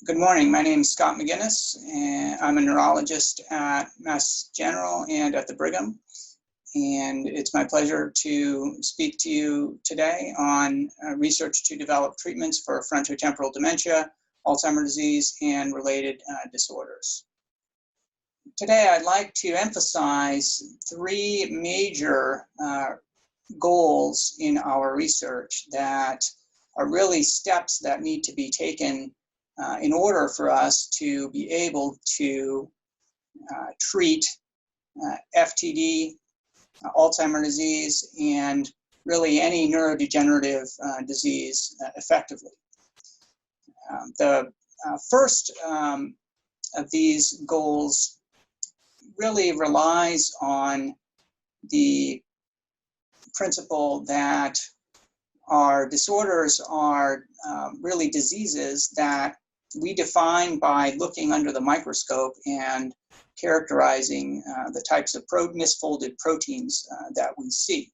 Good morning. My name is Scott McGinnis, and I'm a neurologist at Mass General and at the Brigham. And it's my pleasure to speak to you today on research to develop treatments for frontotemporal dementia, Alzheimer's disease, and related disorders. Today, I'd like to emphasize three major goals in our research that are really steps that need to be taken in order for us to be able to treat FTD, Alzheimer's disease, and really any neurodegenerative disease effectively. The first of these goals really relies on the principle that our disorders are really diseases that we define by looking under the microscope and characterizing the types of misfolded proteins that we see.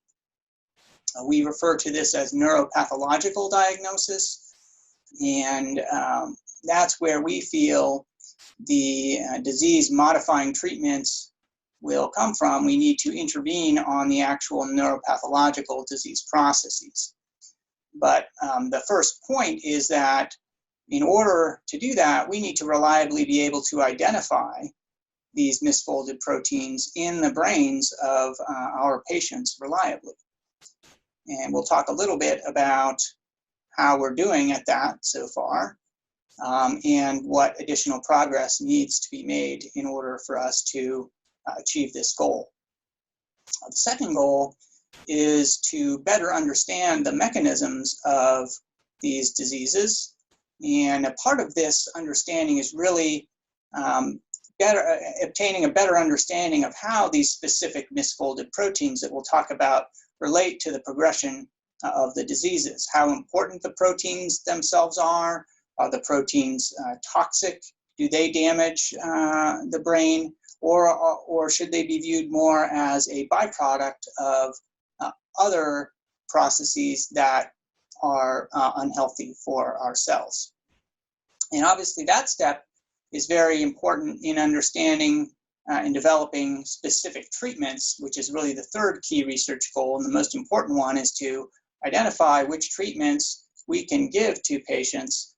We refer to this as neuropathological diagnosis, and that's where we feel the disease-modifying treatments will come from. We need to intervene on the actual neuropathological disease processes. But the first point is that in order to do that, we need to reliably be able to identify these misfolded proteins in the brains of our patients reliably. And we'll talk a little bit about how we're doing at that so far, and what additional progress needs to be made in order for us to achieve this goal. The second goal is to better understand the mechanisms of these diseases. And a part of this understanding is really obtaining a better understanding of how these specific misfolded proteins that we'll talk about relate to the progression of the diseases. How important the proteins themselves are the proteins toxic? Do they damage the brain? Or should they be viewed more as a byproduct of other processes that are unhealthy for our cells? And obviously that step is very important in understanding and developing specific treatments, which is really the third key research goal. And the most important one is to identify which treatments we can give to patients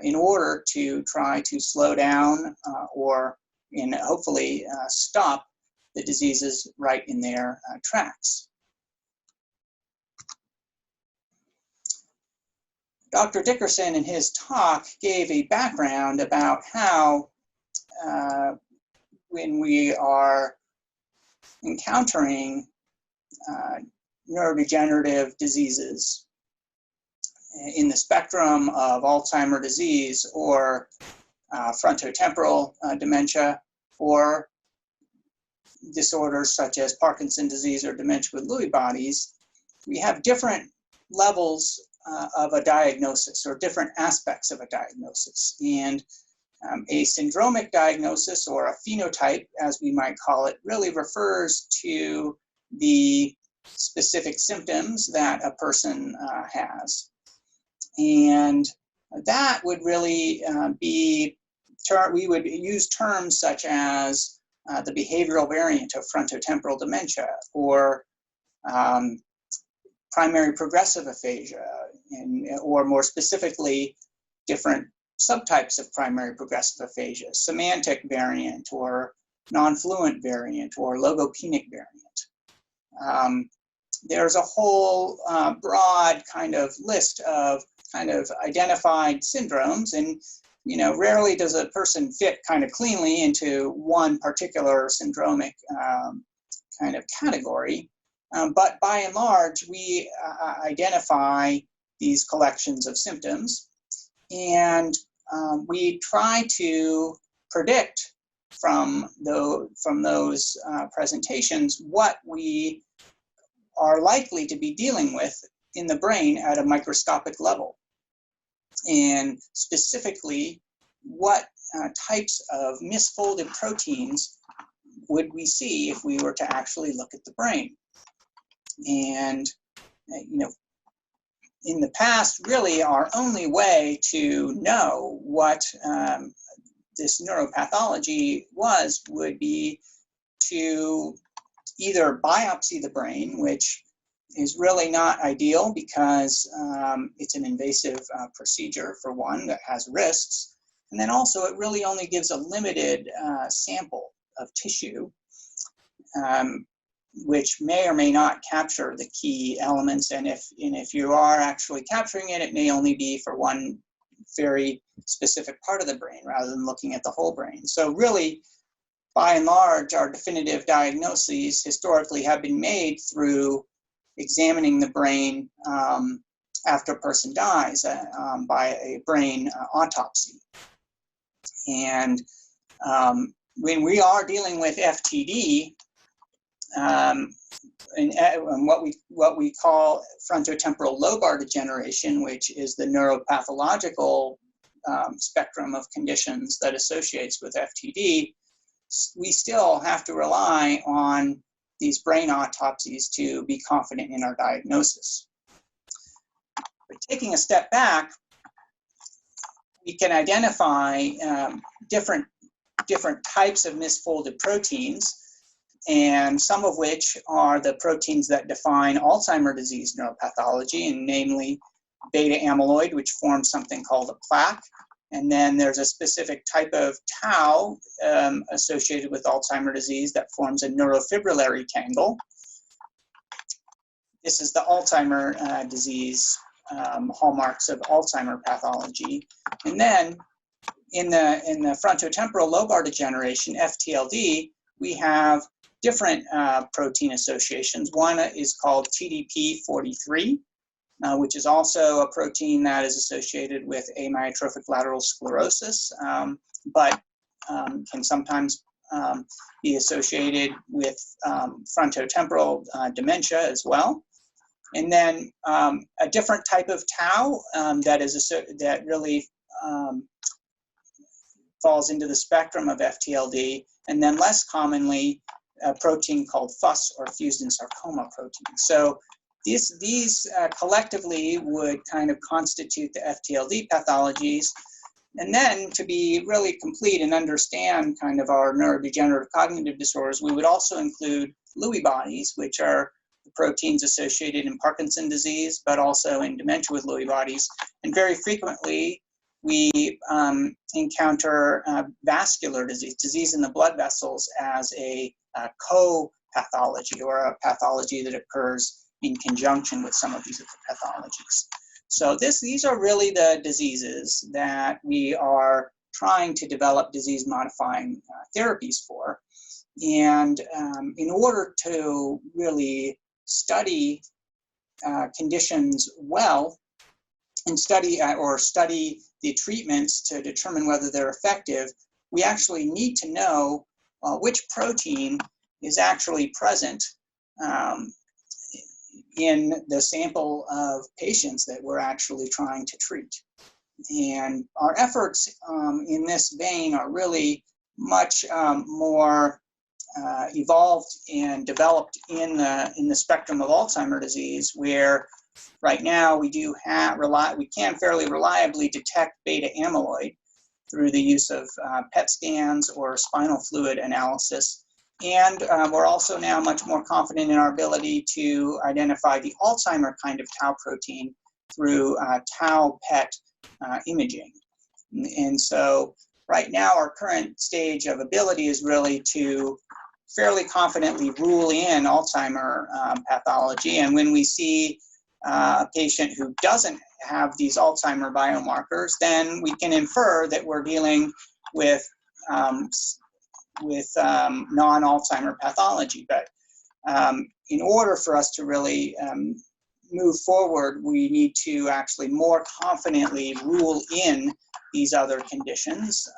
in order to try to slow down or hopefully stop the diseases right in their tracks. Dr. Dickerson in his talk gave a background about how when we are encountering neurodegenerative diseases in the spectrum of Alzheimer's disease or frontotemporal dementia or disorders such as Parkinson's disease or dementia with Lewy bodies, we have different levels of a diagnosis or different aspects of a diagnosis. And a syndromic diagnosis, or a phenotype as we might call it, really refers to the specific symptoms that a person has. And that would really we would use terms such as the behavioral variant of frontotemporal dementia, or primary progressive aphasia, or more specifically, different subtypes of primary progressive aphasia, semantic variant, or non-fluent variant, or logopenic variant. There's a whole broad kind of list of identified syndromes, and rarely does a person fit kind of cleanly into one particular syndromic kind of category. But by and large, we identify these collections of symptoms, and we try to predict from those presentations what we are likely to be dealing with in the brain at a microscopic level, and specifically what types of misfolded proteins would we see if we were to actually look at the brain. And in the past, really our only way to know what this neuropathology would be to either biopsy the brain, which is really not ideal because it's an invasive procedure, for one, that has risks. And then also it really only gives a limited sample of tissue, which may or may not capture the key elements. And if you are actually capturing it, it may only be for one very specific part of the brain rather than looking at the whole brain. So really, by and large, our definitive diagnoses historically have been made through examining the brain after a person dies by a brain autopsy. And when we are dealing with FTD, and what we call frontotemporal lobar degeneration, which is the neuropathological spectrum of conditions that associates with FTD, we still have to rely on these brain autopsies to be confident in our diagnosis. But taking a step back, we can identify different types of misfolded proteins, and some of which are the proteins that define Alzheimer's disease neuropathology, and namely beta amyloid, which forms something called a plaque. And then there's a specific type of tau associated with Alzheimer's disease that forms a neurofibrillary tangle. This is the Alzheimer's disease hallmarks of Alzheimer's pathology. And then in the frontotemporal lobar degeneration, FTLD, we have different protein associations. One is called TDP-43, which is also a protein that is associated with amyotrophic lateral sclerosis, but can sometimes be associated with frontotemporal dementia as well. And then a different type of tau that really falls into the spectrum of FTLD, and then less commonly a protein called FUS, or fused in sarcoma protein. So these collectively would kind of constitute the FTLD pathologies. And then to be really complete and understand kind of our neurodegenerative cognitive disorders, we would also include Lewy bodies, which are the proteins associated in Parkinson's disease, but also in dementia with Lewy bodies. And very frequently, we encounter vascular disease in the blood vessels as a co-pathology, or a pathology that occurs in conjunction with some of these pathologies. So these are really the diseases that we are trying to develop disease-modifying therapies for. And in order to really study conditions well, and study the treatments to determine whether they're effective, we actually need to know which protein is actually present in the sample of patients that we're actually trying to treat. And our efforts in this vein are really much more evolved and developed in the spectrum of Alzheimer's disease, where right now we can fairly reliably detect beta amyloid through the use of PET scans or spinal fluid analysis. And we're also now much more confident in our ability to identify the Alzheimer kind of tau protein through tau PET imaging. And so right now our current stage of ability is really to fairly confidently rule in Alzheimer pathology. And when we see a patient who doesn't have these Alzheimer biomarkers, then we can infer that we're dealing with non-Alzheimer pathology. But in order for us to really move forward, we need to actually more confidently rule in these other conditions,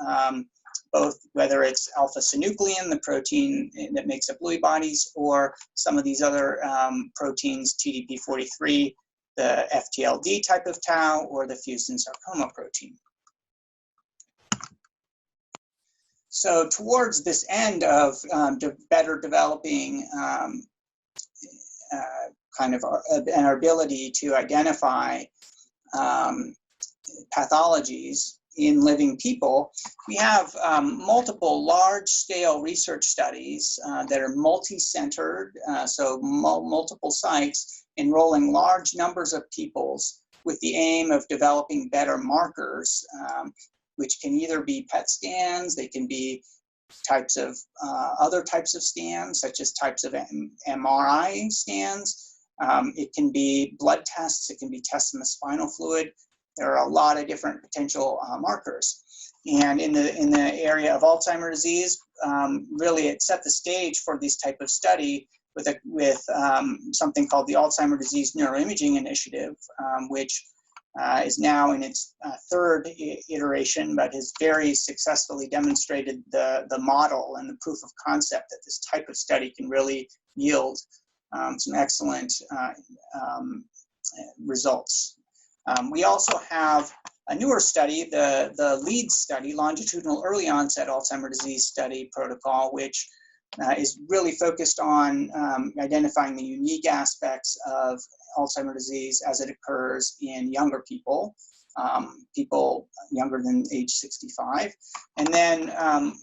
both whether it's alpha-synuclein, the protein that makes up Lewy bodies, or some of these other proteins, TDP-43, the FTLD type of tau, or the fused in sarcoma protein. So towards this end of better developing kind of our ability to identify pathologies in living people, we have multiple large-scale research studies that are multi-centered, so multiple sites enrolling large numbers of peoples with the aim of developing better markers, which can either be PET scans, they can be types of other types of scans, such as types of MRI scans. It can be blood tests, it can be tests in the spinal fluid. There are a lot of different potential markers. And in the area of Alzheimer's disease, really it set the stage for this type of study with something called the Alzheimer's Disease Neuroimaging Initiative, which is now in its third iteration, but has very successfully demonstrated the model and the proof of concept that this type of study can really yield some excellent results. We also have a newer study, the LEAD study, Longitudinal Early Onset Alzheimer's Disease Study Protocol, which is really focused on identifying the unique aspects of Alzheimer's disease as it occurs in younger people, people younger than age 65. And then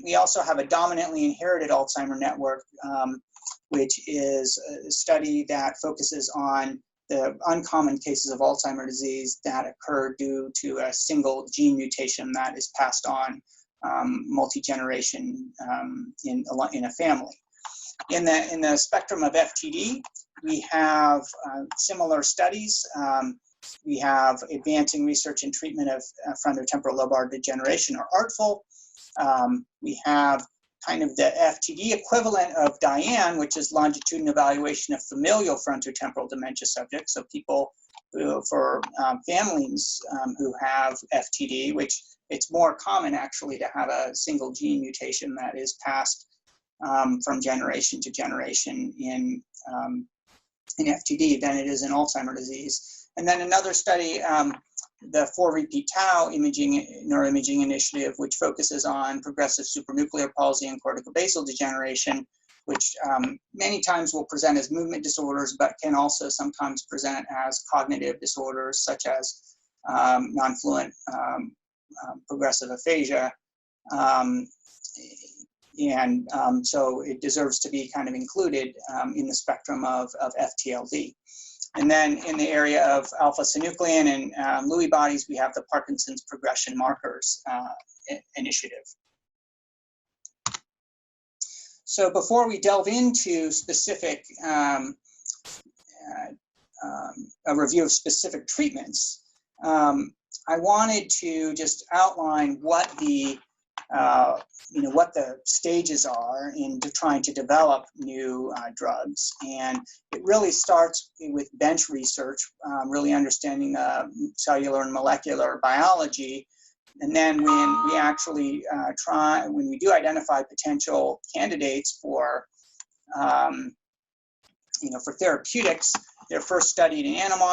we also have a dominantly inherited Alzheimer network, which is a study that focuses on the uncommon cases of Alzheimer's disease that occur due to a single gene mutation that is passed on multi-generation in a family. In the spectrum of FTD, we have similar studies. We have advancing research and treatment of frontotemporal lobar degeneration, or ARTFL. We have kind of the FTD equivalent of DIAN, which is longitudinal evaluation of familial frontotemporal dementia subjects. So people who, for families who have FTD, which it's more common actually to have a single gene mutation that is passed from generation to generation in FTD than it is in Alzheimer's disease. And then another study, the 4-repeat tau neuroimaging initiative, which focuses on progressive supranuclear palsy and corticobasal degeneration, which many times will present as movement disorders, but can also sometimes present as cognitive disorders, such as non-fluent progressive aphasia. So it deserves to be kind of included in the spectrum of FTLD. And then in the area of alpha-synuclein and Lewy bodies, we have the Parkinson's Progression Markers initiative. So before we delve into specific, a review of specific treatments, I wanted to just outline what the what the stages are in trying to develop new drugs. And it really starts with bench research, really understanding cellular and molecular biology. And then when we actually when we do identify potential candidates for, for therapeutics, they're first studied in animal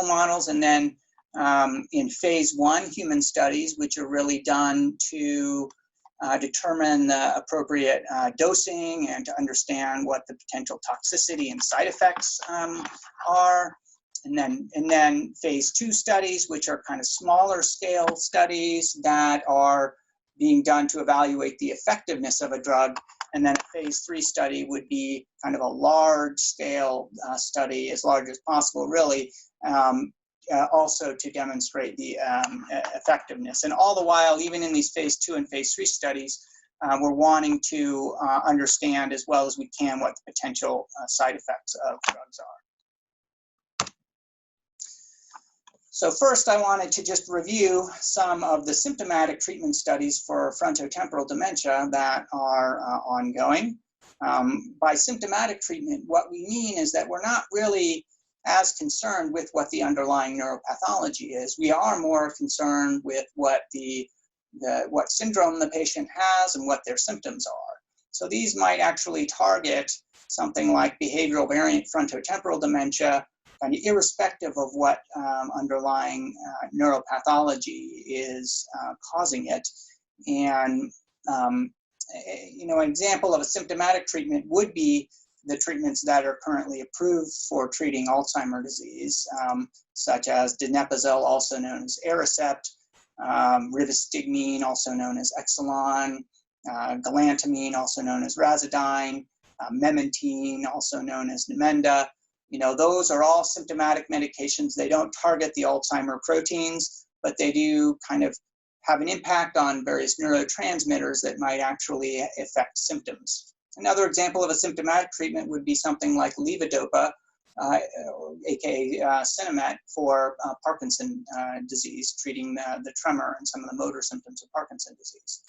models, and then in phase 1 human studies, which are really done to determine the appropriate dosing and to understand what the potential toxicity and side effects are. And then phase 2 studies, which are kind of smaller scale studies that are being done to evaluate the effectiveness of a drug. And then a phase 3 study would be kind of a large scale study, as large as possible, really, also to demonstrate the effectiveness. And all the while, even in these phase 2 and phase 3 studies, we're wanting to understand as well as we can what the potential side effects of drugs are. So first, I wanted to just review some of the symptomatic treatment studies for frontotemporal dementia that are ongoing. By symptomatic treatment, what we mean is that we're not really as concerned with what the underlying neuropathology is. We are more concerned with what what syndrome the patient has and what their symptoms are. So these might actually target something like behavioral variant frontotemporal dementia, kind of irrespective of what underlying neuropathology is causing it. And an example of a symptomatic treatment would be the treatments that are currently approved for treating Alzheimer's disease, such as donepezil, also known as Aricept, rivastigmine, also known as Exelon, galantamine, also known as Razidine, memantine, also known as Namenda. You know, those are all symptomatic medications. They don't target the Alzheimer proteins, but they do kind of have an impact on various neurotransmitters that might actually affect symptoms. Another example of a symptomatic treatment would be something like levodopa, aka Sinemet, for Parkinson's disease, treating the tremor and some of the motor symptoms of Parkinson's disease.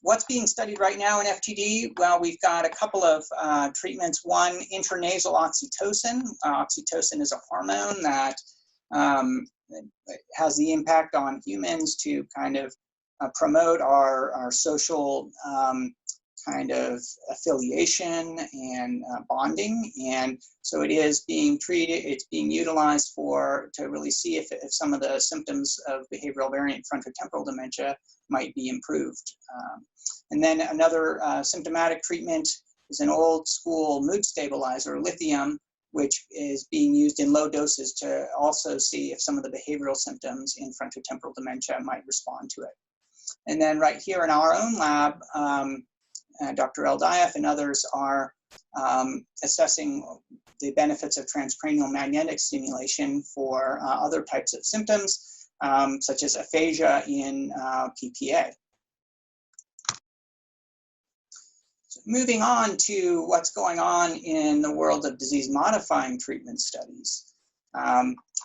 What's being studied right now in FTD? Well, we've got a couple of treatments. One, intranasal oxytocin. Oxytocin is a hormone that has the impact on humans to kind of promote our social kind of affiliation and bonding. And so it is being treated, it's being utilized to really see if some of the symptoms of behavioral variant frontotemporal dementia might be improved. And then another symptomatic treatment is an old school mood stabilizer, lithium, which is being used in low doses to also see if some of the behavioral symptoms in frontotemporal dementia might respond to it. And then right here in our own lab, Dr. Eldiaf and others are assessing the benefits of transcranial magnetic stimulation for other types of symptoms, such as aphasia in PPA. So moving on to what's going on in the world of disease-modifying treatment studies.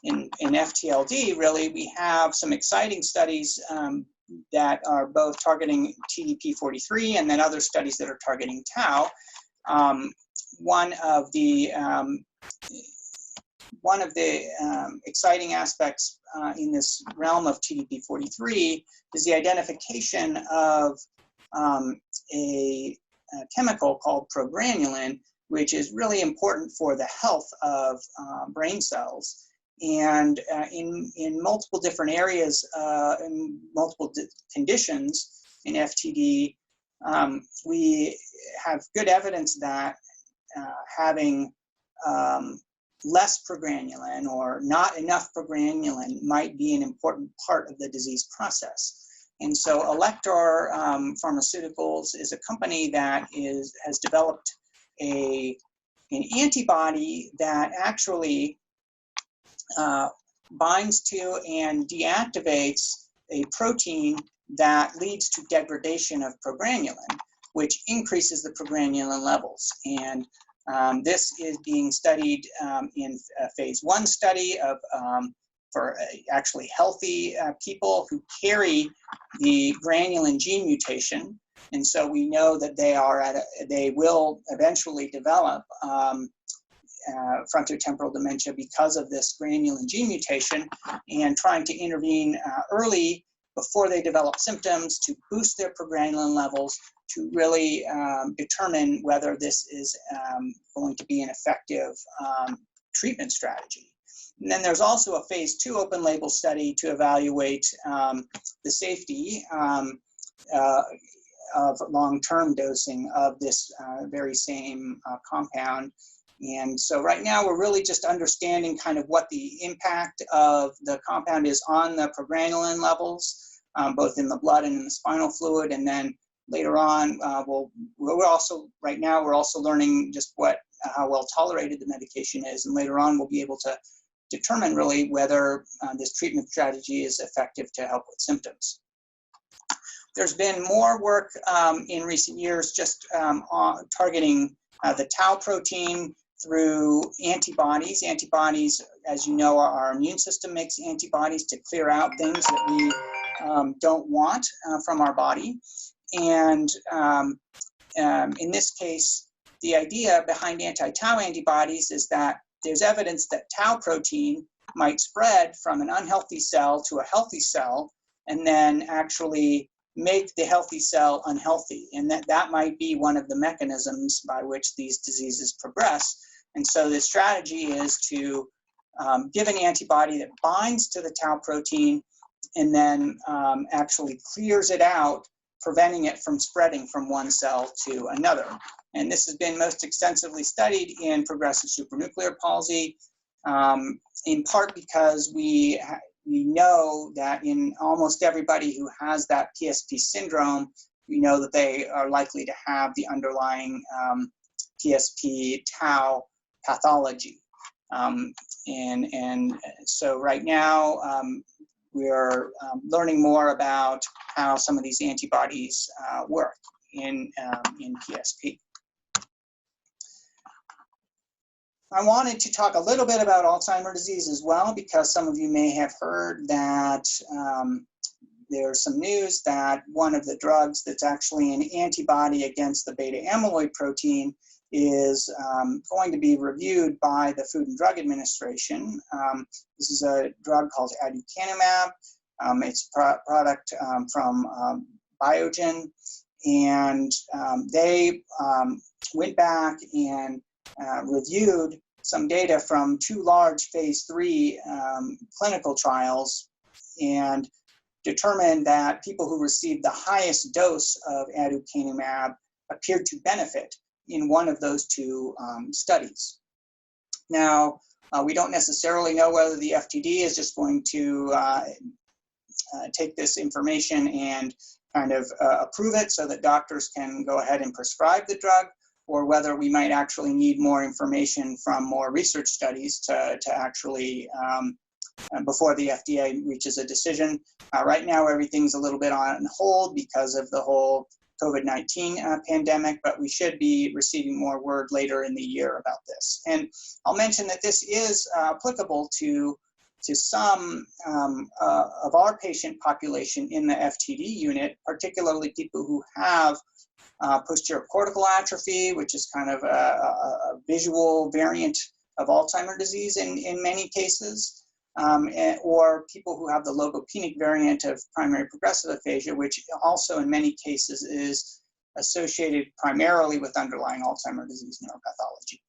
In FTLD, really, we have some exciting studies that are both targeting TDP-43 and then other studies that are targeting tau. One of the exciting aspects in this realm of TDP-43 is the identification of a chemical called progranulin, which is really important for the health of brain cells. And in multiple different areas, in multiple conditions in FTD, we have good evidence that having less progranulin or not enough progranulin might be an important part of the disease process. And so Alector Pharmaceuticals is a company that has developed an antibody that actually binds to and deactivates a protein that leads to degradation of progranulin, which increases the progranulin levels. And this is being studied in a phase 1 study of for actually healthy people who carry the granulin gene mutation. And so we know that they will eventually develop frontotemporal dementia because of this granulin gene mutation, and trying to intervene early before they develop symptoms to boost their progranulin levels to really determine whether this is going to be an effective treatment strategy. And then there's also a phase 2 open label study to evaluate the safety of long-term dosing of this very same compound. And so right now we're really just understanding kind of what the impact of the compound is on the progranulin levels, both in the blood and in the spinal fluid. And then later on, we're also learning just how well tolerated the medication is. And later on, we'll be able to determine really whether this treatment strategy is effective to help with symptoms. There's been more work in recent years just on targeting the tau protein through antibodies. Antibodies, as you know, our immune system makes antibodies to clear out things that we don't want from our body. And in this case, the idea behind anti-tau antibodies is that there's evidence that tau protein might spread from an unhealthy cell to a healthy cell and then actually make the healthy cell unhealthy. And that might be one of the mechanisms by which these diseases progress. And so the strategy is to give an antibody that binds to the tau protein and then actually clears it out, preventing it from spreading from one cell to another. And this has been most extensively studied in progressive supranuclear palsy, in part because we know that in almost everybody who has that PSP syndrome, we know that they are likely to have the underlying PSP tau pathology. And so right now, we're learning more about how some of these antibodies work in PSP. I wanted to talk a little bit about Alzheimer's disease as well, because some of you may have heard that there's some news that one of the drugs that's actually an antibody against the beta amyloid protein is going to be reviewed by the Food and Drug Administration. This is a drug called aducanumab. It's a product from Biogen, and they went back and reviewed some data from 2 large phase 3 clinical trials and determined that people who received the highest dose of aducanumab appeared to benefit in one of those 2 studies. Now, we don't necessarily know whether the FTD is just going to take this information and kind of approve it so that doctors can go ahead and prescribe the drug, or whether we might actually need more information from more research studies to actually, before the FDA reaches a decision. Right now, everything's a little bit on hold because of the whole COVID-19 pandemic, but we should be receiving more word later in the year about this. And I'll mention that this is applicable to some of our patient population in the FTD unit, particularly people who have posterior cortical atrophy, which is kind of a visual variant of Alzheimer's disease in many cases, or people who have the logopenic variant of primary progressive aphasia, which also in many cases is associated primarily with underlying Alzheimer's disease neuropathology.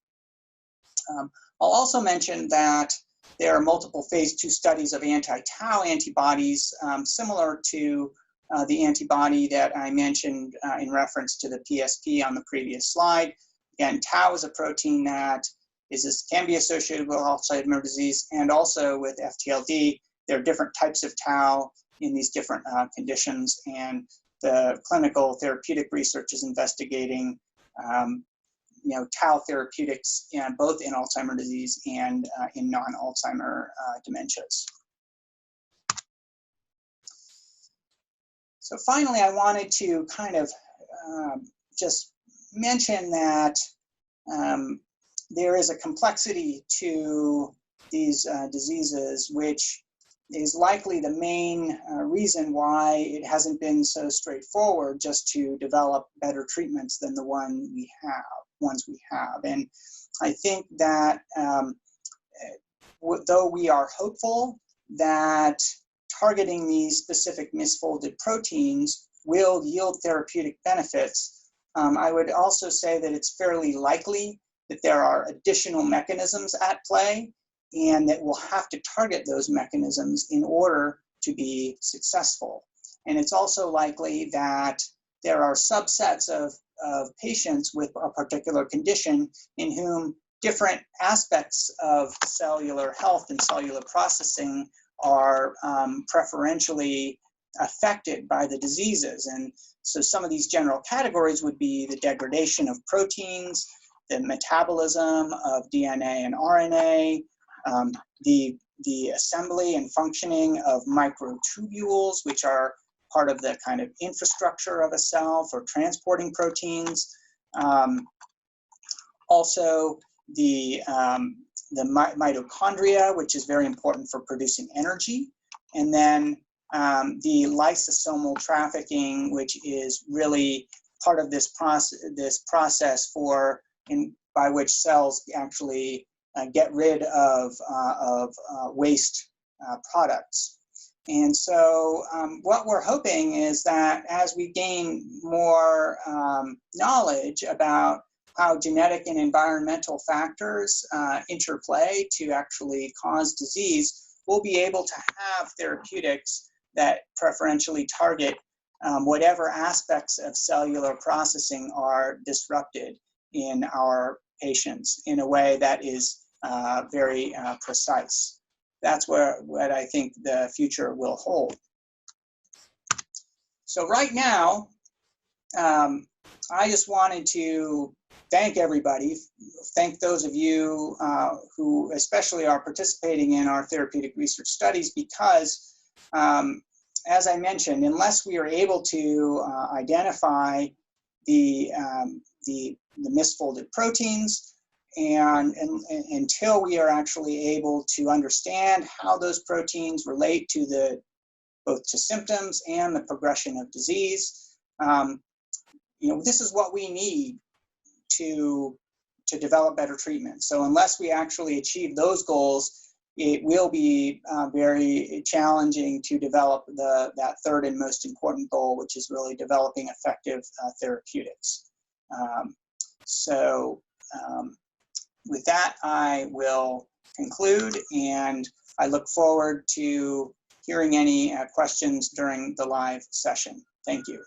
I'll also mention that there are multiple phase 2 studies of anti-tau antibodies, similar to the antibody that I mentioned in reference to the PSP on the previous slide. Again, tau is a protein that can be associated with Alzheimer's disease and also with FTLD. There are different types of tau in these different conditions, and the clinical therapeutic research is investigating tau therapeutics both in Alzheimer's disease and in non-Alzheimer dementias. So finally, I wanted to kind of just mention that there is a complexity to these diseases, which is likely the main reason why it hasn't been so straightforward just to develop better treatments than the ones we have. And I think that though we are hopeful that targeting these specific misfolded proteins will yield therapeutic benefits, I would also say that it's fairly likely that there are additional mechanisms at play, and that we'll have to target those mechanisms in order to be successful. And it's also likely that there are subsets of patients with a particular condition in whom different aspects of cellular health and cellular processing are preferentially affected by the diseases. And so some of these general categories would be the degradation of proteins, the metabolism of DNA and RNA, the assembly and functioning of microtubules, which are part of the kind of infrastructure of a cell for transporting proteins. Also, the mitochondria, which is very important for producing energy. And then the lysosomal trafficking, which is really part of this process by which cells actually get rid of waste products. And so what we're hoping is that as we gain more knowledge about how genetic and environmental factors interplay to actually cause disease, we'll be able to have therapeutics that preferentially target whatever aspects of cellular processing are disrupted. in our patients in a way that is very precise. That's what I think the future will hold. So right now, I just wanted to thank everybody, thank those of you who especially are participating in our therapeutic research studies, because as I mentioned, unless we are able to identify the misfolded proteins, and until we are actually able to understand how those proteins relate to both to symptoms and the progression of disease, this is what we need to develop better treatments. So unless we actually achieve those goals, it will be very challenging to develop that third and most important goal, which is really developing effective therapeutics. With that, I will conclude, and I look forward to hearing any questions during the live session. Thank you.